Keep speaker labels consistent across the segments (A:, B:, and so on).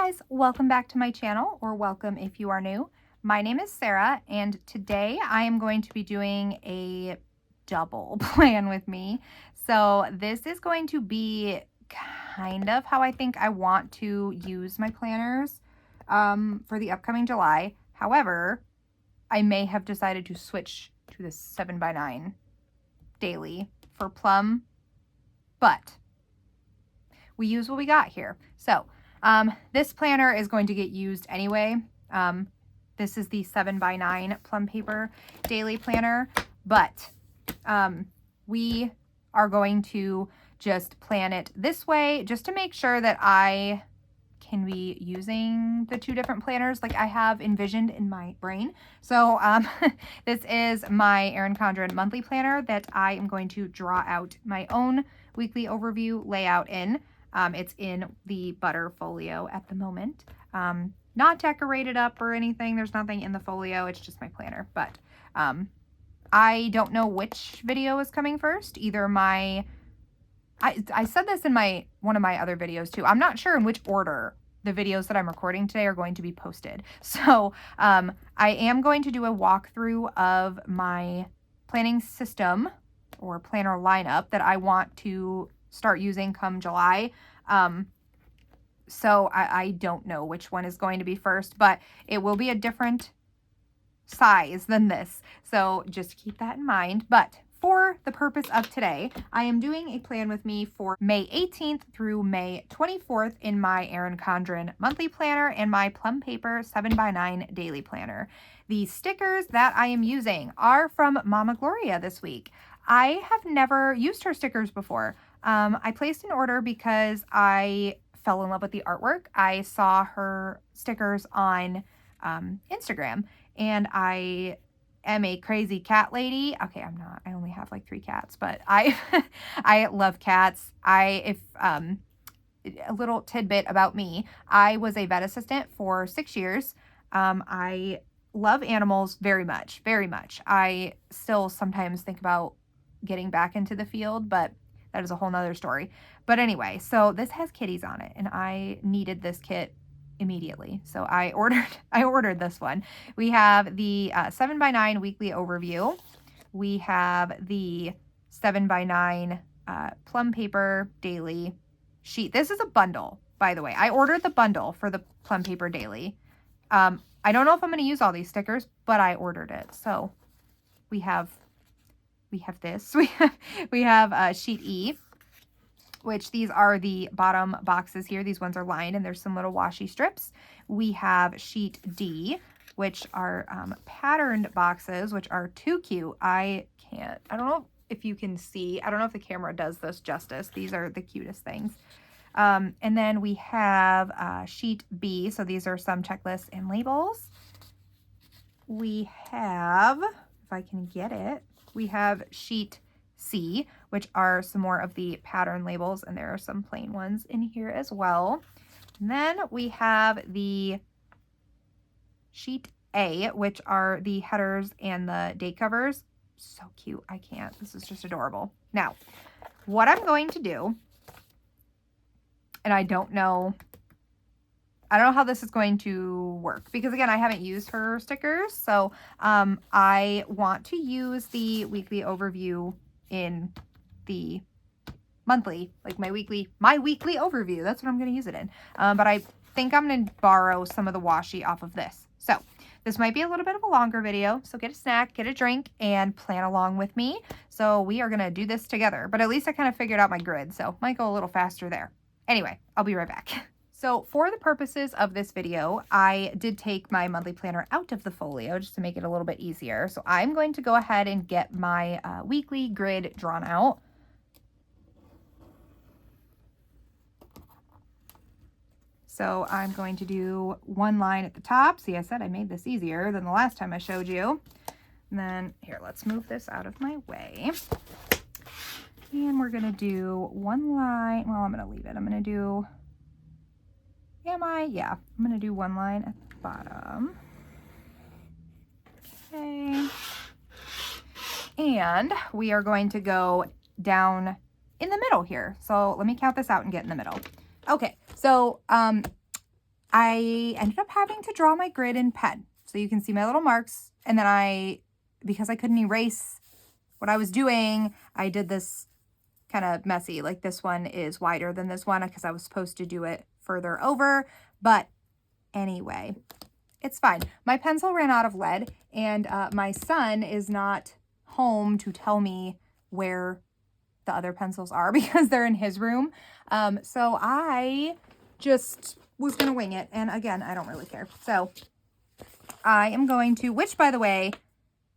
A: guys, welcome back to my channel, or welcome if you are new. My name is Sarah, and today I am going to be doing a double plan with me. So this is going to be kind of how I think I want to use my planners for the upcoming July. However, I may have decided to switch to the 7x9 daily for Plum, but we use what we got here. So this planner is going to get used anyway. This is the 7x9 Plum paper daily planner, but we are going to just plan it this way just to make sure that I can be using the two different planners like I have envisioned in my brain. So this is my Erin Condren monthly planner that I am going to draw out my own weekly overview layout in. It's in the butter folio at the moment. Not decorated up or anything. There's nothing in the folio. It's just my planner. But I don't know which video is coming first. Either I said this in one of my other videos too. I'm not sure in which order the videos that I'm recording today are going to be posted. So I am going to do a walkthrough of my planning system or planner lineup that I want to start using come July. So I don't know which one is going to be first, but it will be a different size than this. So just keep that in mind. But for the purpose of today, I am doing a plan with me for May 18th through May 24th in my Erin Condren monthly planner and my Plum paper 7x9 daily planner. The stickers that I am using are from Mama Gloria this week. I have never used her stickers before. I placed an order because I fell in love with the artwork. I saw her stickers on Instagram, and I am a crazy cat lady. Okay, I'm not. I only have like 3 cats, but I I love cats. A little tidbit about me. I was a vet assistant for 6 years. I love animals very much, very much. I still sometimes think about getting back into the field, but that is a whole nother story. But anyway, so this has kitties on it, and I needed this kit immediately. So I ordered this one. We have the 7x9 weekly overview. We have the 7x9 Plum paper daily sheet. This is a bundle, by the way. I ordered the bundle for the Plum paper daily. I don't know if I'm going to use all these stickers, but I ordered it. So we have this. We have sheet E, which these are the bottom boxes here. These ones are lined and there's some little washi strips. We have sheet D, which are patterned boxes, which are too cute. I don't know if you can see. I don't know if the camera does this justice. These are the cutest things. And then we have sheet B. So these are some checklists and labels. We have, if I can get it, we have sheet C, which are some more of the pattern labels, and there are some plain ones in here as well. And then we have the sheet A, which are the headers and the date covers. So cute. I can't. This is just adorable. Now, what I'm going to do, and I don't know how this is going to work because, again, I haven't used her stickers. So I want to use the weekly overview in the monthly, like my weekly overview. That's what I'm going to use it in. But I think I'm going to borrow some of the washi off of this. So this might be a little bit of a longer video. So get a snack, get a drink, and plan along with me. So we are going to do this together. But at least I kind of figured out my grid. So might go a little faster there. Anyway, I'll be right back. So for the purposes of this video, I did take my monthly planner out of the folio just to make it a little bit easier. So I'm going to go ahead and get my weekly grid drawn out. So I'm going to do one line at the top. See, I said I made this easier than the last time I showed you. And then here, let's move this out of my way. And we're going to do one line. Well, I'm going to leave it. I'm going to do... Yeah, I'm going to do one line at the bottom. Okay. And we are going to go down in the middle here. So let me count this out and get in the middle. Okay, so I ended up having to draw my grid in pen. So you can see my little marks. And then because I couldn't erase what I was doing, I did this kind of messy. Like this one is wider than this one because I was supposed to do it further over. But anyway, it's fine. My pencil ran out of lead, and my son is not home to tell me where the other pencils are because they're in his room. So I just was going to wing it. And again, I don't really care. So I am going to, which by the way,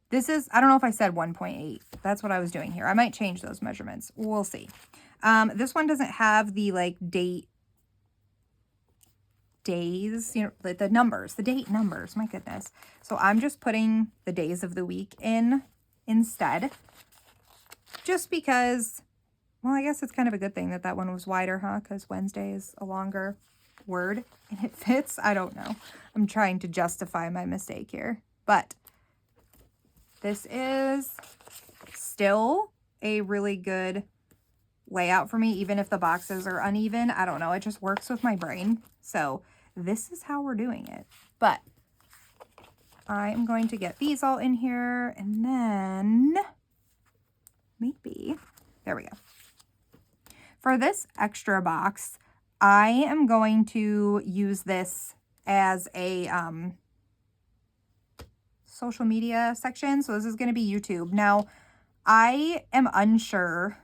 A: this is, I don't know if I said 1.8. That's what I was doing here. I might change those measurements. We'll see. This one doesn't have the like days, you know, the numbers, the date numbers. My goodness. So I'm just putting the days of the week in instead. Just because, well, I guess it's kind of a good thing that that one was wider, huh? Because Wednesday is a longer word and it fits. I don't know. I'm trying to justify my mistake here. But this is still a really good layout for me, even if the boxes are uneven. I don't know. It just works with my brain. So this is how we're doing it. But I am going to get these all in here, and then maybe, there we go. For this extra box, I am going to use this as a social media section. So this is going to be YouTube. Now, I am unsure.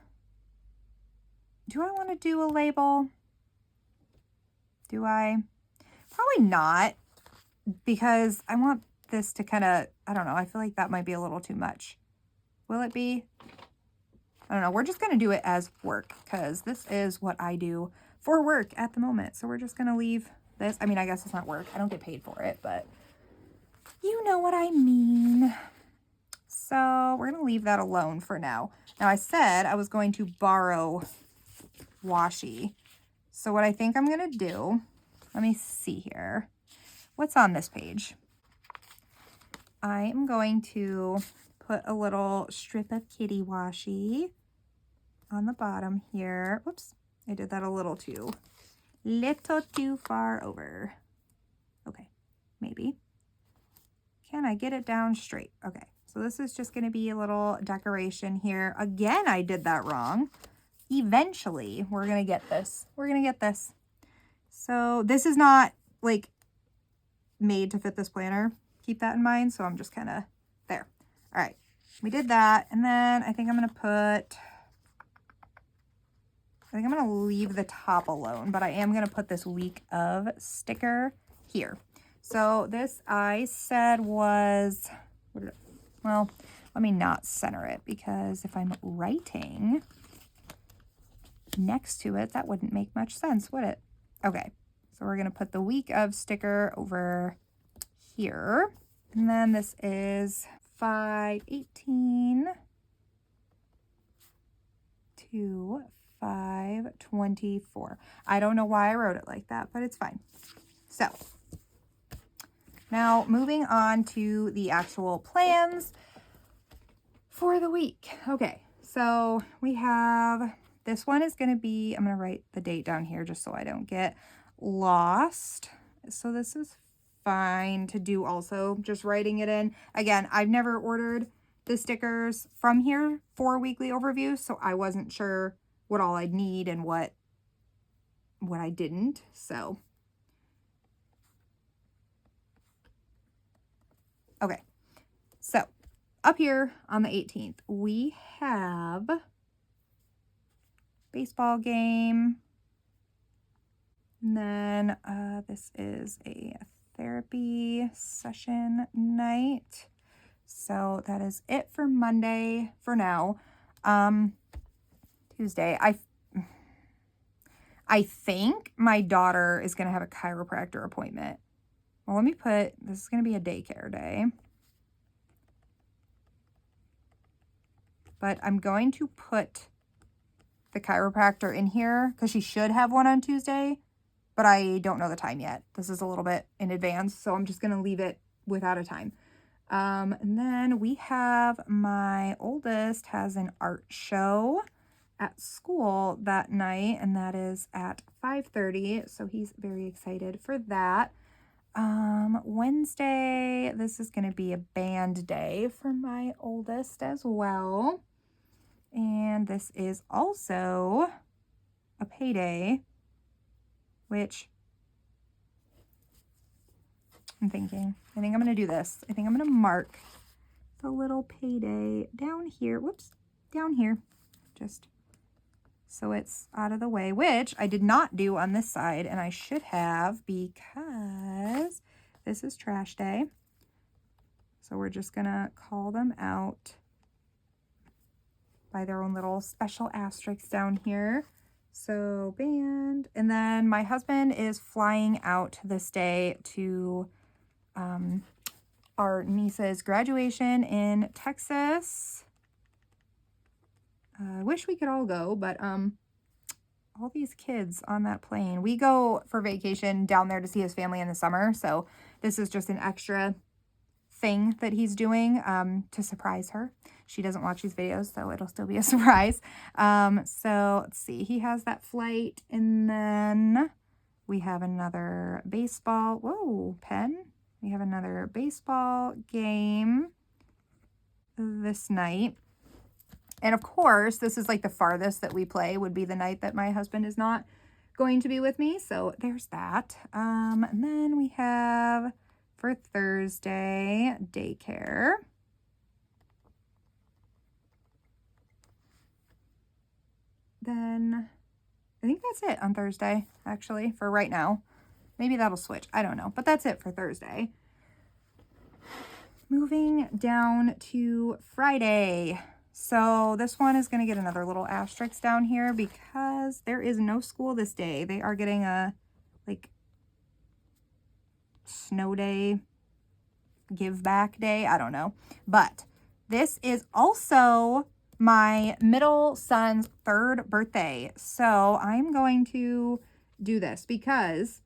A: Do I want to do a label? Do I? Probably not, because I want this to kind of, I don't know, I feel like that might be a little too much. Will it be? I don't know. We're just going to do it as work because this is what I do for work at the moment. So we're just going to leave this. I mean, I guess it's not work. I don't get paid for it, but you know what I mean. So we're going to leave that alone for now. Now, I said I was going to borrow washi. So what I think I'm going to do, let me see here. What's on this page? I am going to put a little strip of kitty washi on the bottom here. Whoops, I did that a little too far over. Okay, maybe. Can I get it down straight? Okay, so this is just going to be a little decoration here. Again, I did that wrong. Eventually, we're going to get this. We're going to get this. So this is not like made to fit this planner. Keep that in mind. So I'm just kind of there. All right, we did that. And then I think I'm going to leave the top alone, but I am going to put this week of sticker here. So this I said was, well, let me not center it because if I'm writing next to it, that wouldn't make much sense, would it? Okay, so we're going to put the week of sticker over here. And then this is 5/18 to 5/24. I don't know why I wrote it like that, but it's fine. So now moving on to the actual plans for the week. Okay, so we have, this one is going to be, I'm going to write the date down here just so I don't get lost. So this is fine to do also, just writing it in. Again, I've never ordered the stickers from here for weekly overview, so I wasn't sure what all I'd need and what I didn't. So okay, so up here on the 18th, we have baseball game. And then this is a therapy session night. So that is it for Monday for now. Tuesday, I think my daughter is going to have a chiropractor appointment. Well, let me put, this is going to be a daycare day. But I'm going to put the chiropractor in here because she should have one on Tuesday, but I don't know the time yet. This is a little bit in advance, so I'm just going to leave it without a time. And then we have, my oldest has an art show at school that night, and that is at 5:30. So he's very excited for that. Wednesday, this is going to be a band day for my oldest as well. And this is also a payday, which I think I'm going to do this. I think I'm going to mark the little payday down here. Whoops, down here. Just so it's out of the way, which I did not do on this side, and I should have because this is trash day. So we're just going to call them out by their own little special asterisks down here. So band. And then my husband is flying out this day to our niece's graduation in Texas. I wish we could all go, but all these kids on that plane. We go for vacation down there to see his family in the summer. So this is just an extra thing that he's doing to surprise her. She doesn't watch these videos, so it'll still be a surprise. So let's see. He has that flight, and then we have another baseball. Whoa, pen. We have another baseball game this night. And of course, this is like the farthest that we play would be the night that my husband is not going to be with me. So there's that. And then we have for Thursday, daycare. Then I think that's it on Thursday, actually, for right now. Maybe that'll switch. I don't know. But that's it for Thursday. Moving down to Friday. So this one is going to get another little asterisk down here because there is no school this day. They are getting a, like, snow day, give back day. I don't know. But this is also my middle son's 3rd birthday. So I'm going to do this because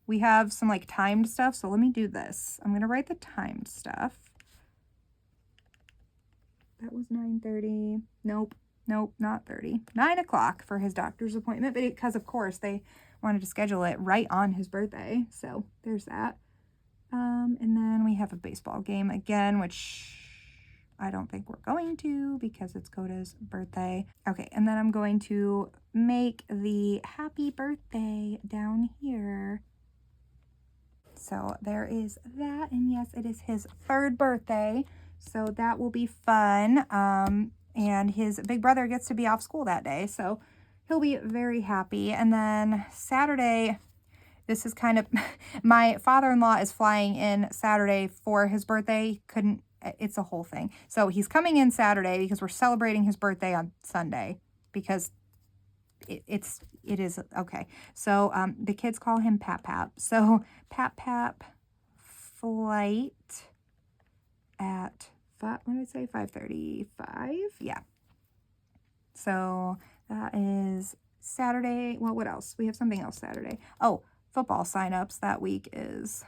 A: we have some like timed stuff. So let me do this. I'm going to write the timed stuff. That was 9:30. Nope, not 30. 9 o'clock for his doctor's appointment, but because of course they wanted to schedule it right on his birthday. So there's that. And then we have a baseball game again, which I don't think we're going to because it's Coda's birthday. Okay, and then I'm going to make the happy birthday down here. So there is that. And yes, it is his 3rd birthday. So that will be fun. And his big brother gets to be off school that day. So he'll be very happy. And then Saturday, this is kind of, my father-in-law is flying in Saturday for his birthday. It's a whole thing. So he's coming in Saturday because we're celebrating his birthday on Sunday because it is, okay. So the kids call him Pap Pap. So Pap Pap flight at, what did I say, 5:35? Yeah. So that is Saturday. Well, what else? We have something else Saturday. Oh, football signups that week is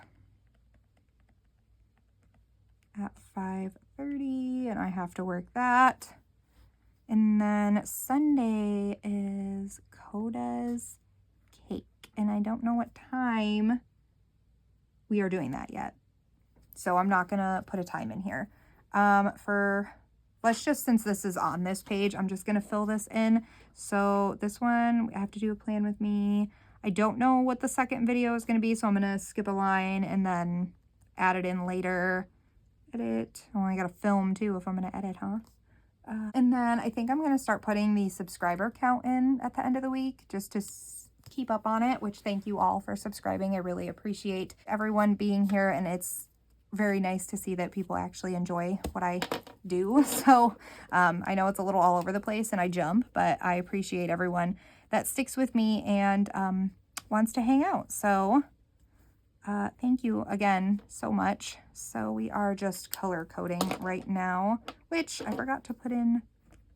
A: at 5:30, and I have to work that. And then Sunday is Coda's cake, and I don't know what time we are doing that yet. So I'm not going to put a time in here. Let's just, since this is on this page, I'm just going to fill this in. So this one, I have to do a plan with me. I don't know what the second video is going to be, so I'm going to skip a line and then add it in later. Edit. Oh, I got to film too if I'm going to edit, huh? And then I think I'm going to start putting the subscriber count in at the end of the week just to keep up on it, which thank you all for subscribing. I really appreciate everyone being here, and it's very nice to see that people actually enjoy what I do. So I know it's a little all over the place and I jump, but I appreciate everyone that sticks with me and wants to hang out. So thank you again so much. So we are just color coding right now, which I forgot to put in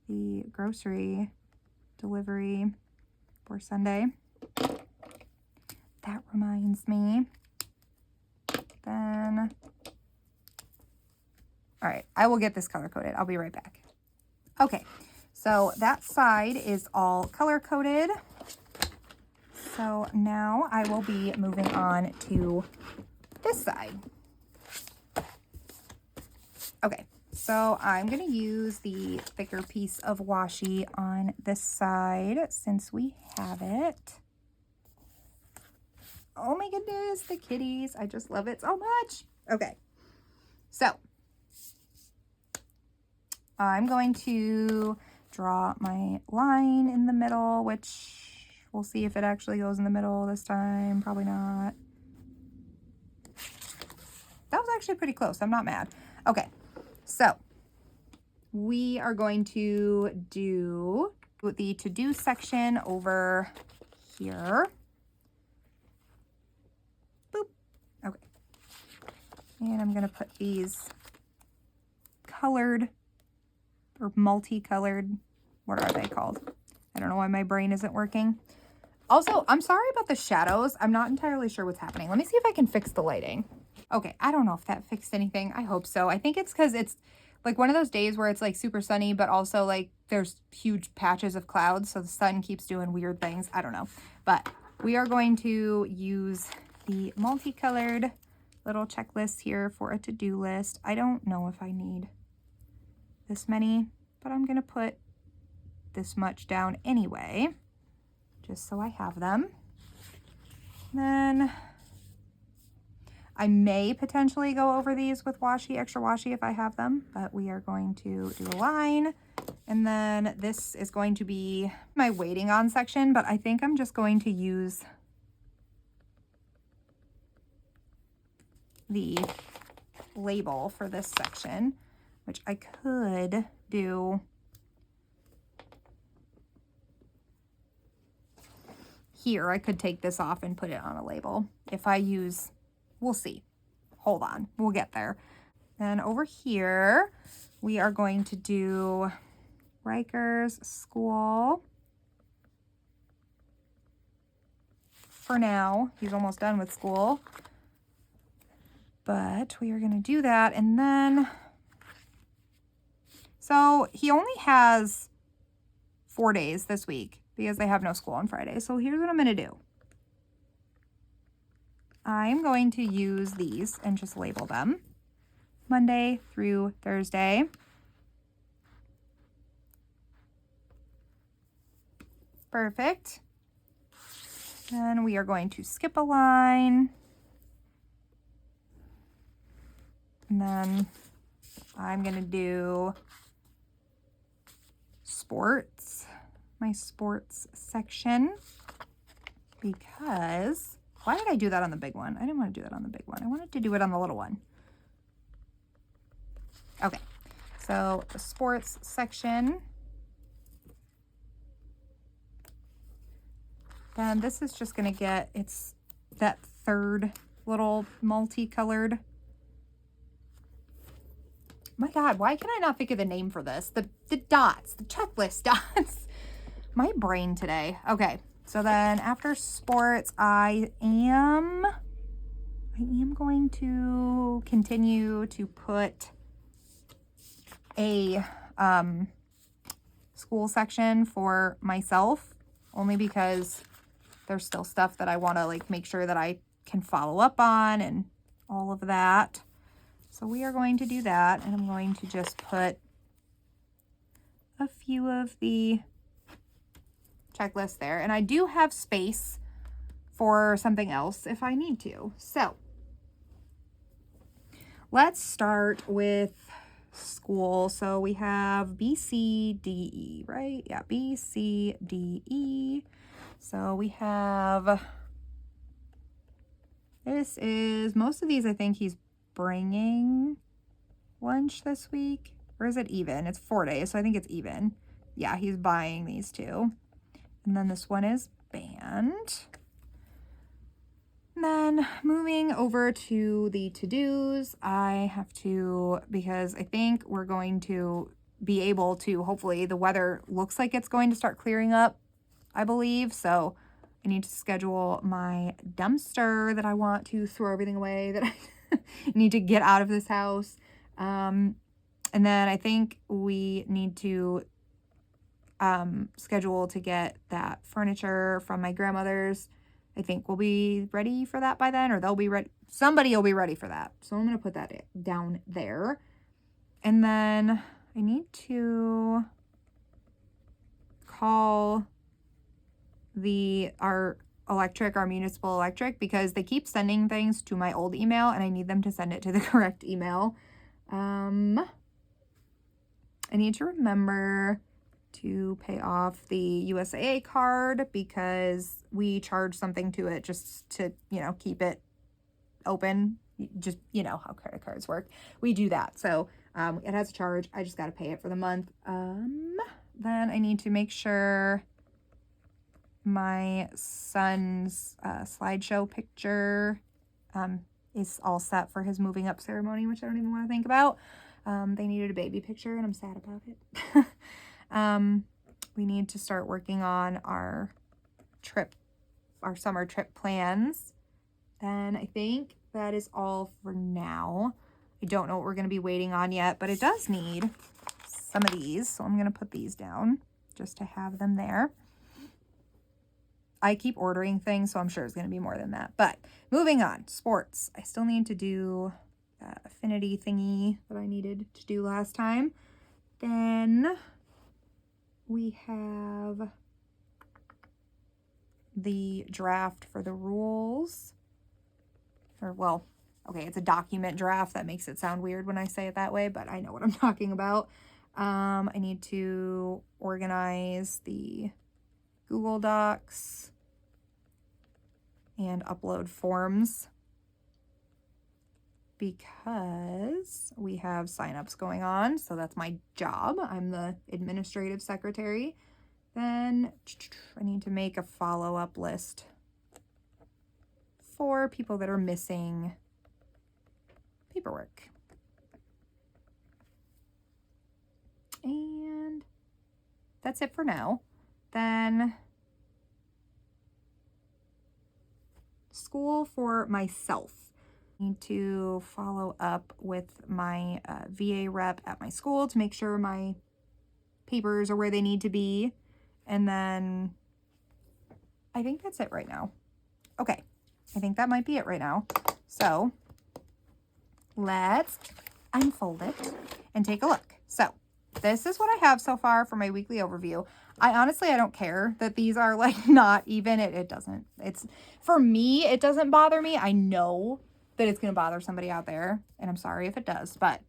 A: the grocery delivery for Sunday. That reminds me. Then, all right, I will get this color coded. I'll be right back. Okay, So that side is all color coded. So now I will be moving on to this side. Okay, so I'm going to use the thicker piece of washi on this side since we have it. Oh my goodness, the kitties. I just love it so much. Okay, so I'm going to draw my line in the middle, which we'll see if it actually goes in the middle this time. Probably not. That was actually pretty close. I'm not mad. Okay, so we are going to do the to-do section over here. Boop. Okay. And I'm going to put these colored or multicolored, what are they called? I don't know why my brain isn't working. Also, I'm sorry about the shadows. I'm not entirely sure what's happening. Let me see if I can fix the lighting. Okay, I don't know if that fixed anything. I hope so. I think it's because it's like one of those days where it's like super sunny, but also like there's huge patches of clouds. So the sun keeps doing weird things. I don't know. But we are going to use the multicolored little checklist here for a to-do list. I don't know if I need this many, but I'm going to put this much down anyway, just so I have them. Then I may potentially go over these with washi, extra washi if I have them, but we are going to do a line. And then this is going to be my waiting on section, but I think I'm just going to use the label for this section, which I could do here. I could take this off and put it on a label. If I use, we'll see. Hold on, we'll get there. Then over here, we are going to do Riker's school. For now, he's almost done with school. But we are going to do that. And then, so he only has 4 days this week because they have no school on Friday. So here's what I'm going to do. I'm going to use these and just label them Monday through Thursday. Perfect. Then we are going to skip a line. And then I'm going to do sports, my sports section, because why did I do that on the big one? I didn't want to do that on the big one. I wanted to do it on the little one. Okay, so the sports section. Then this is just going to get, it's that third little multicolored. My God, why can I not think of the name for this? The dots, the checklist dots. My brain today. Okay, so then after sports, I am going to continue to put a school section for myself, only because there's still stuff that I want to like make sure that I can follow up on and all of that. So we are going to do that, and I'm going to just put a few of the checklists there. And I do have space for something else if I need to. So let's start with school. So we have B, C, D, E, right? Yeah, B, C, D, E. So we have, this is, most of these I think he's bringing lunch this week, or is it even? It's 4 days, so I think it's even. Yeah, he's buying these two. And then this one is band. And then moving over to the to-dos, I have to, because I think we're going to be able to, hopefully the weather looks like it's going to start clearing up, I believe. So I need to schedule my dumpster that I want to throw everything away, that I need to get out of this house. And then I think we need to schedule to get that furniture from my grandmother's. I think we'll be ready for that by then, or they'll be ready. Somebody will be ready for that. So I'm going to put that down there. And then I need to call our municipal electric, because they keep sending things to my old email and I need them to send it to the correct email. I need to remember to pay off the USAA card, because we charge something to it just to, keep it open. Just, how credit cards work. We do that. So it has a charge. I just got to pay it for the month. Then I need to make sure my son's slideshow picture is all set for his moving up ceremony, which I don't even want to think about. They needed a baby picture and I'm sad about it. We need to start working on our summer trip plans. Then I think that is all for now. I don't know what we're going to be waiting on yet, but it does need some of these. So I'm going to put these down just to have them there. I keep ordering things, so I'm sure it's going to be more than that. But moving on, sports. I still need to do that affinity thingy that I needed to do last time. Then we have the draft for the rules. It's a document draft. That makes it sound weird when I say it that way, but I know what I'm talking about. I need to organize the Google Docs and upload forms, because we have signups going on. So that's my job. I'm the administrative secretary. Then I need to make a follow-up list for people that are missing paperwork. And that's it for now. Then school for myself. I need to follow up with my VA rep at my school to make sure my papers are where they need to be. And then I think that's it right now. Okay, I think that might be it right now. So let's unfold it and take a look. So this is what I have so far for my weekly overview. I don't care that these are like not even. It doesn't. For me, it doesn't bother me. I know that it's going to bother somebody out there, and I'm sorry if it does, but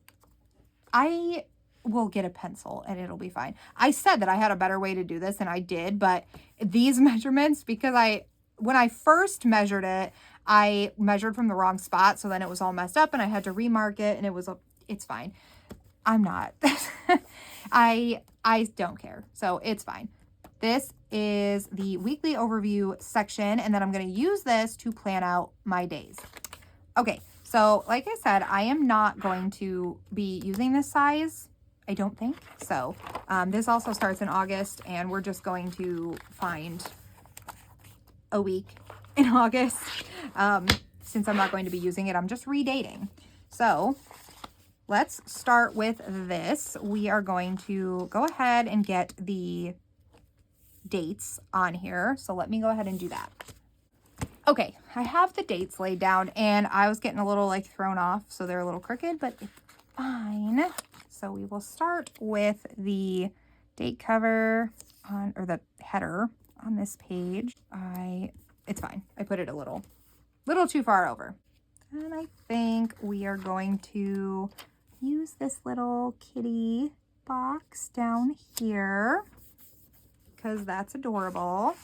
A: I will get a pencil and it'll be fine. I said that I had a better way to do this, and I did, but these measurements, because when I first measured it, I measured from the wrong spot, so then it was all messed up and I had to remark it, and it's fine. I'm not. I don't care. So it's fine. This is the weekly overview section, and then I'm going to use this to plan out my days. Okay, so like I said, I am not going to be using this size, I don't think. So this also starts in August, and we're just going to find a week in August. Since I'm not going to be using it, I'm just redating. So let's start with this. We are going to go ahead and get the dates on here. So let me go ahead and do that. Okay, I have the dates laid down, and I was getting a little thrown off, so they're a little crooked, but it's fine. So we will start with the date cover or the header on this page. It's fine. I put it a little too far over. And I think we are going to use this little kitty box down here, because that's adorable.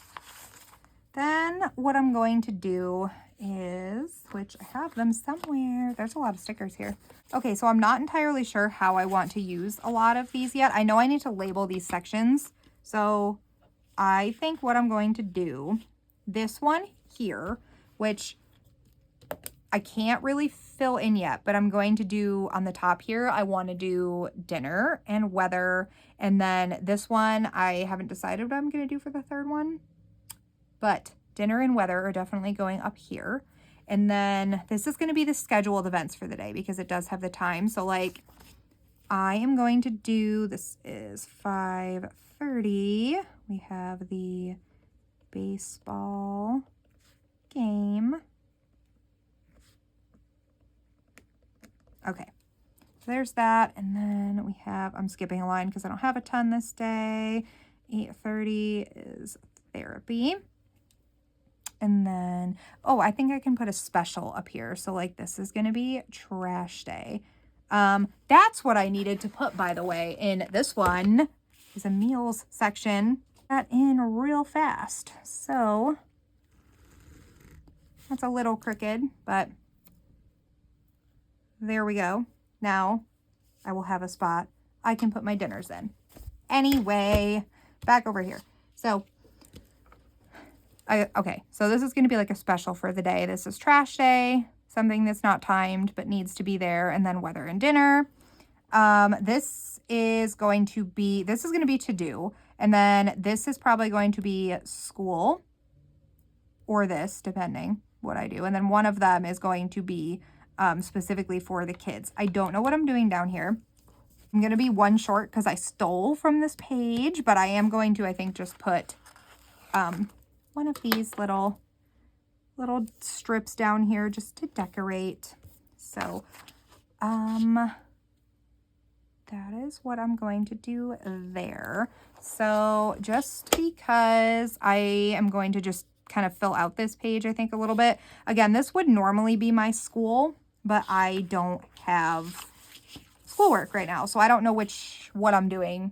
A: Then what I'm going to do is, which I have them somewhere. There's a lot of stickers here. Okay, so I'm not entirely sure how I want to use a lot of these yet. I know I need to label these sections. So I think what I'm going to do, this one here, which I can't really fill in yet, but I'm going to do on the top here, I want to do dinner and weather. And then this one, I haven't decided what I'm going to do for the third one, but dinner and weather are definitely going up here. And then this is going to be the scheduled events for the day, because it does have the time. So I am going to do, this is 5:30 8:30, we have the baseball game. Okay, so there's that. And then we have, I'm skipping a line because I don't have a ton this day. 8:30 is therapy. And then, oh, I think I can put a special up here. So like this is going to be trash day. That's what I needed to put, by the way, in this one is a meals section. That in real fast. So that's a little crooked, but there we go. Now I will have a spot I can put my dinners in. Anyway, back over here. So okay, so this is going to be like a special for the day. This is trash day, something that's not timed but needs to be there, and then weather and dinner. This is going to be to do, and then this is probably going to be school, or this, depending what I do. And then one of them is going to be specifically for the kids. I don't know what I'm doing down here. I'm going to be one short because I stole from this page, but I am going to, I think, just put one of these little strips down here just to decorate. So that is what I'm going to do there. So just because I am going to just kind of fill out this page, I think, a little bit. Again, this would normally be my school, but I don't have schoolwork right now. So I don't know what I'm doing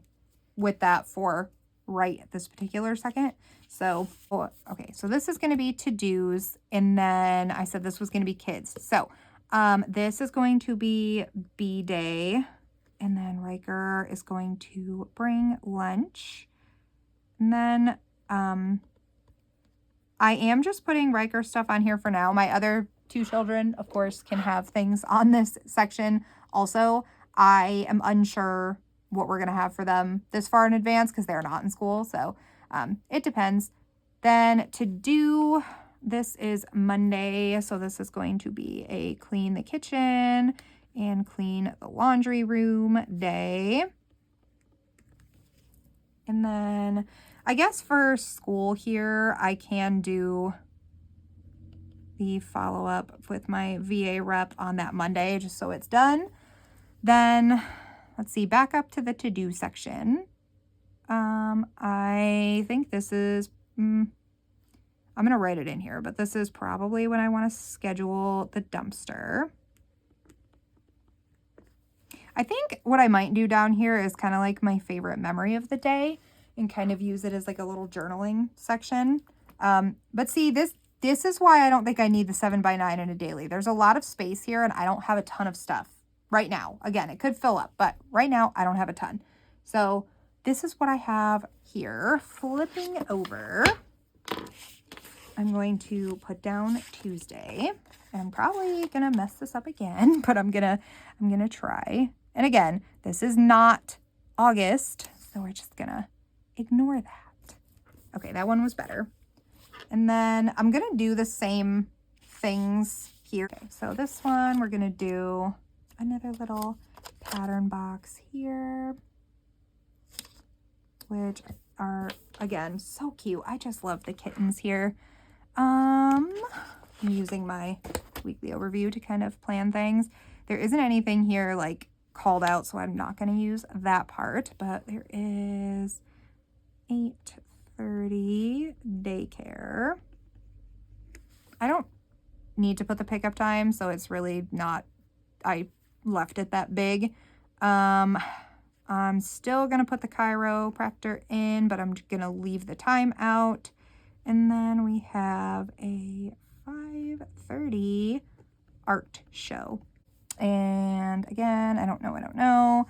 A: with that for right at this particular second. So, okay, so this is going to be to-dos, and then I said this was going to be kids. So, this is going to be B-Day, and then Riker is going to bring lunch. And then, I am just putting Riker stuff on here for now. My other two children, of course, can have things on this section also. I am unsure what we're going to have for them this far in advance because they're not in school. So it depends. Then to do, this is Monday. So this is going to be a clean the kitchen and clean the laundry room day. And then I guess for school here, I can do the follow-up with my VA rep on that Monday, just so it's done. Then, let's see, back up to the to-do section. I think this is, I'm going to write it in here, but this is probably when I want to schedule the dumpster. I think what I might do down here is kind of like my favorite memory of the day and kind of use it as like a little journaling section. But see, this is why I don't think I need the 7x9 in a daily. There's a lot of space here and I don't have a ton of stuff right now. Again, it could fill up, but right now I don't have a ton. So this is what I have here. Flipping over, I'm going to put down Tuesday. And I'm probably going to mess this up again, but I'm going to try. And again, this is not August, so we're just going to ignore that. Okay, that one was better. And then I'm going to do the same things here. Okay, so this one, we're going to do another little pattern box here, which are, again, so cute. I just love the kittens here. I'm using my weekly overview to kind of plan things. There isn't anything here like called out, so I'm not going to use that part, but there is 8:30 daycare. I don't need to put the pickup time, so it's really not, I left it that big. I'm still going to put the chiropractor in, but I'm going to leave the time out. And then we have a 5:30 art show. And again, I don't know.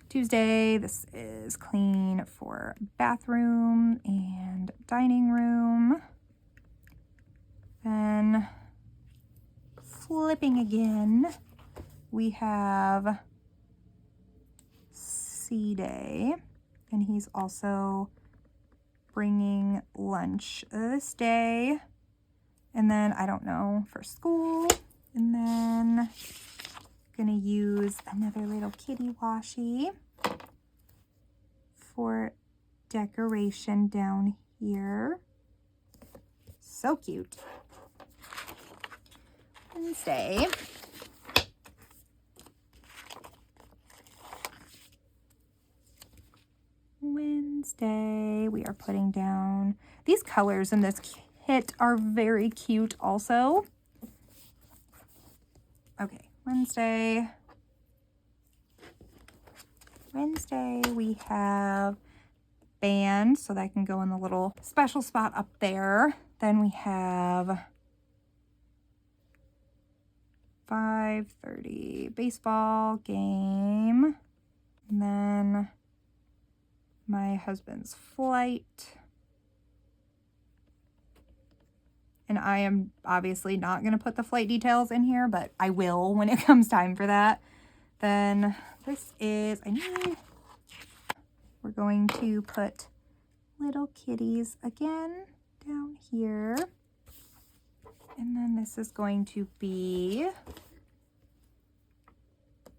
A: Tuesday, this is clean for bathroom and dining room. Then flipping again, we have C Day, and he's also bringing lunch this day. And then I don't know for school. And then gonna use another little kitty washi for decoration down here. So cute. Wednesday. Wednesday, we are putting down, these colors in this kit are very cute also. Okay, Wednesday. Wednesday, we have band, so that can go in the little special spot up there. Then we have 5:30 baseball game. And then my husband's flight. And I am obviously not going to put the flight details in here, but I will when it comes time for that. Then this is, we're going to put little kitties again down here. And then this is going to be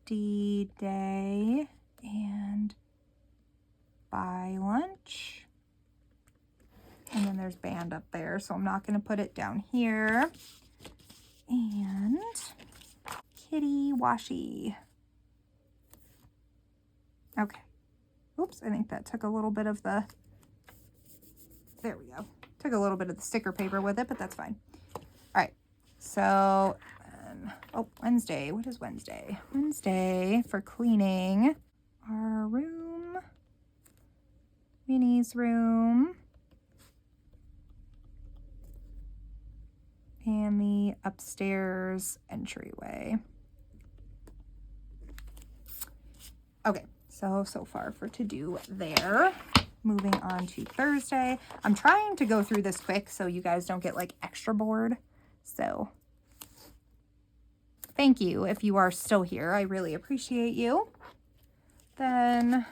A: D-Day and buy lunch. And then there's band up there, so I'm not going to put it down here. And kitty washi. Okay. Oops, I think that took a little bit of the, there we go. Took a little bit of the sticker paper with it, but that's fine. All right, so, oh, Wednesday. What is Wednesday? Wednesday for cleaning our room, Winnie's room, and the upstairs entryway. Okay, so far for to do there. Moving on to Thursday. I'm trying to go through this quick so you guys don't get like extra bored. So thank you if you are still here. I really appreciate you. Then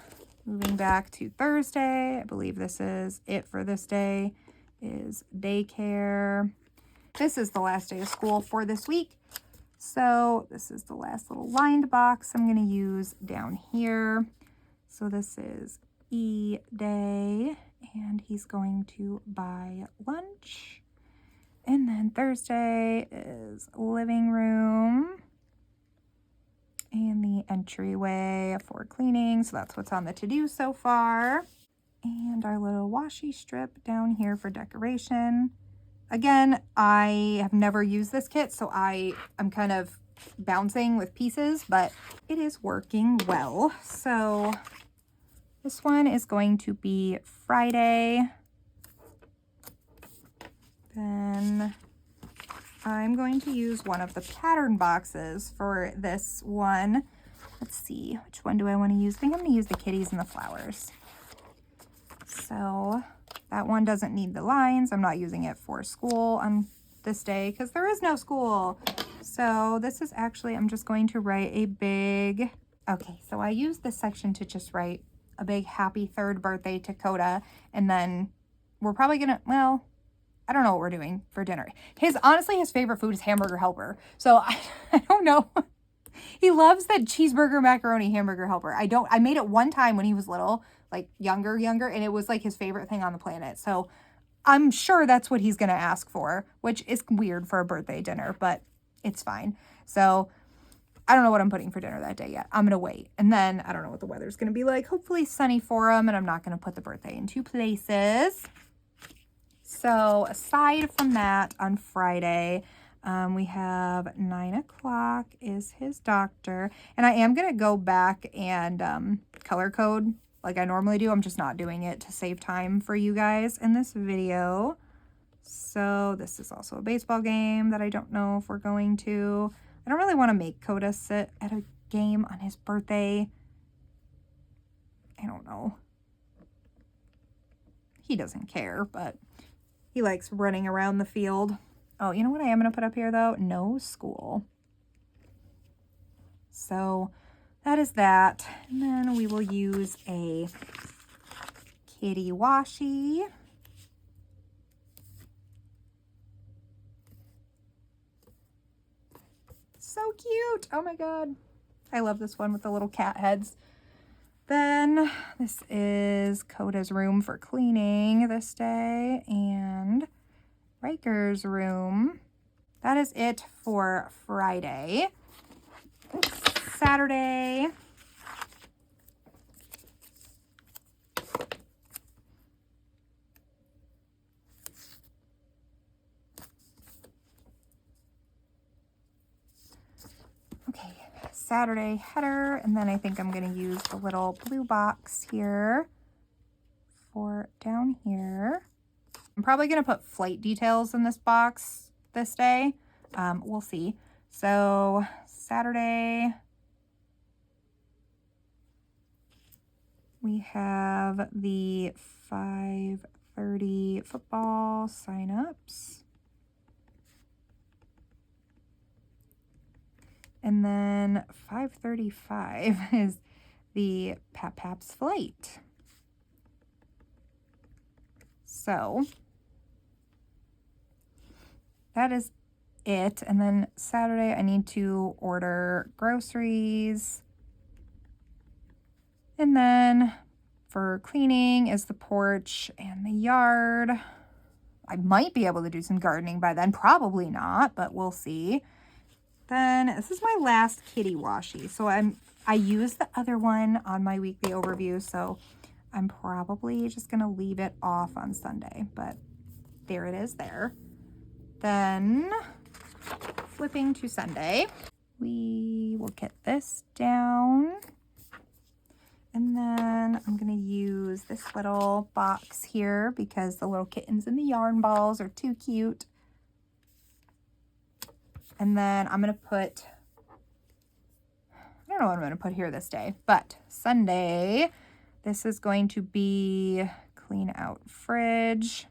A: moving back to Thursday, I believe this is it for this day, is daycare. This is the last day of school for this week. So this is the last little lined box I'm going to use down here. So this is E-Day, and he's going to buy lunch. And then Thursday is living room and the entryway for cleaning. So that's what's on the to-do so far. And our little washi strip down here for decoration. Again, I have never used this kit, so I'm kind of bouncing with pieces, but it is working well. So this one is going to be Friday. Then I'm going to use one of the pattern boxes for this one. Let's see, which one do I want to use? I think I'm going to use the kitties and the flowers. So that one doesn't need the lines. I'm not using it for school on this day because there is no school. So this is actually, I'm just going to write a big, okay, so I used this section to just write a big happy 3rd birthday to Coda. And then we're probably going to, well, I don't know what we're doing for dinner. Honestly, his favorite food is hamburger helper. So I don't know. He loves that cheeseburger macaroni hamburger helper. I made it one time when he was little, like younger, and it was like his favorite thing on the planet. So I'm sure that's what he's going to ask for, which is weird for a birthday dinner, but it's fine. So I don't know what I'm putting for dinner that day yet. I'm going to wait. And then I don't know what the weather's going to be like. Hopefully sunny for him, and I'm not going to put the birthday in 2 places. So aside from that, on Friday, we have 9 o'clock is his doctor. And I am going to go back and color code like I normally do. I'm just not doing it to save time for you guys in this video. So this is also a baseball game that I don't know if we're going to. I don't really want to make Coda sit at a game on his birthday. I don't know. He doesn't care, but he likes running around the field. Oh, you know what I am going to put up here, though? No school. So that is that. And then we will use a kitty washi. So cute. Oh my God. I love this one with the little cat heads. Then this is Coda's room for cleaning this day and Riker's room. That is it for Friday. Saturday. Okay, Saturday header, and then I think I'm going to use the little blue box here for down here. I'm probably going to put flight details in this box this day. We'll see. So Saturday, we have the 5:30 football signups. And then 5:35 is the Pap's flight. So that is it. And then Saturday, I need to order groceries. And then for cleaning is the porch and the yard. I might be able to do some gardening by then. Probably not, but we'll see. Then this is my last kitty washi. So I used the other one on my weekly overview, so I'm probably just gonna leave it off on Sunday, but there it is there. Then flipping to Sunday, we will get this down. And then I'm gonna use this little box here because the little kittens and the yarn balls are too cute. And then I'm going to put, I don't know what I'm going to put here this day, but Sunday, this is going to be clean out fridge,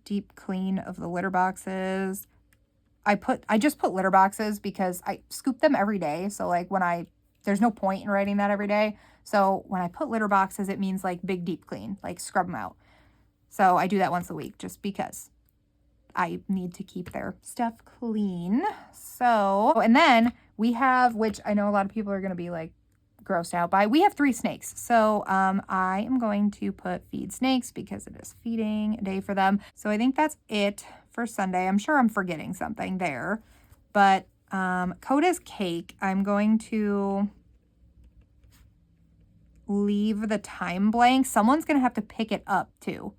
A: deep clean of the litter boxes. I just put litter boxes because I scoop them every day. So like there's no point in writing that every day. So when I put litter boxes, it means like big deep clean, like scrub them out. So I do that once a week just because I need to keep their stuff clean. So, and then we have, which I know a lot of people are going to be like grossed out by, we have 3 snakes. So I am going to put feed snakes because it is feeding day for them. So I think that's it for Sunday. I'm sure I'm forgetting something there, but Coda's cake, I'm going to leave the time blank. Someone's going to have to pick it up too.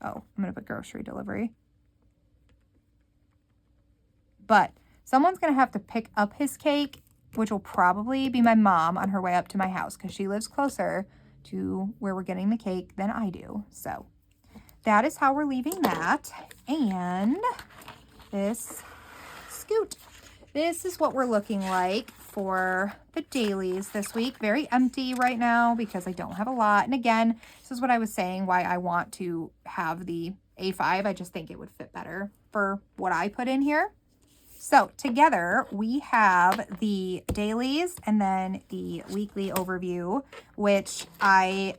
A: Oh, I'm going to put grocery delivery. But someone's going to have to pick up his cake, which will probably be my mom on her way up to my house because she lives closer to where we're getting the cake than I do. So that is how we're leaving that. And this scoot. This is what we're looking like for the dailies this week. Very empty right now because I don't have a lot. And again, this is what I was saying, why I want to have the A5. I just think it would fit better for what I put in here. So together we have the dailies and then the weekly overview, which I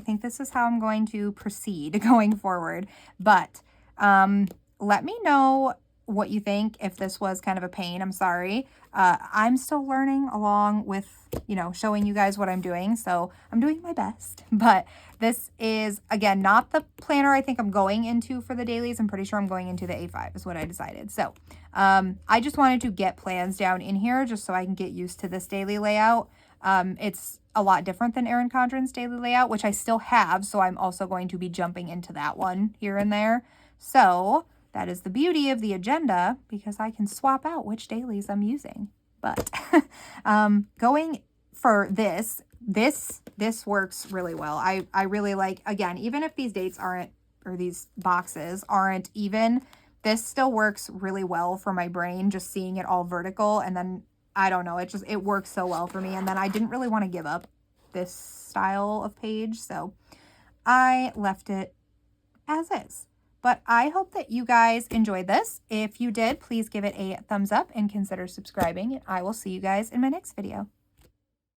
A: think this is how I'm going to proceed going forward. But let me know what you think if this was kind of a pain. I'm sorry. I'm still learning along with, showing you guys what I'm doing. So I'm doing my best. But this is, again, not the planner I think I'm going into for the dailies. I'm pretty sure I'm going into the A5 is what I decided. So I just wanted to get plans down in here just so I can get used to this daily layout. It's a lot different than Erin Condren's daily layout, which I still have. So I'm also going to be jumping into that one here and there. So that is the beauty of the agenda because I can swap out which dailies I'm using. But going for this works really well. I really like, again, even if these dates aren't, or these boxes aren't even, this still works really well for my brain, just seeing it all vertical. And then, I don't know, it works so well for me. And then I didn't really want to give up this style of page, so I left it as is. But I hope that you guys enjoyed this. If you did, please give it a thumbs up and consider subscribing. And I will see you guys in my next video.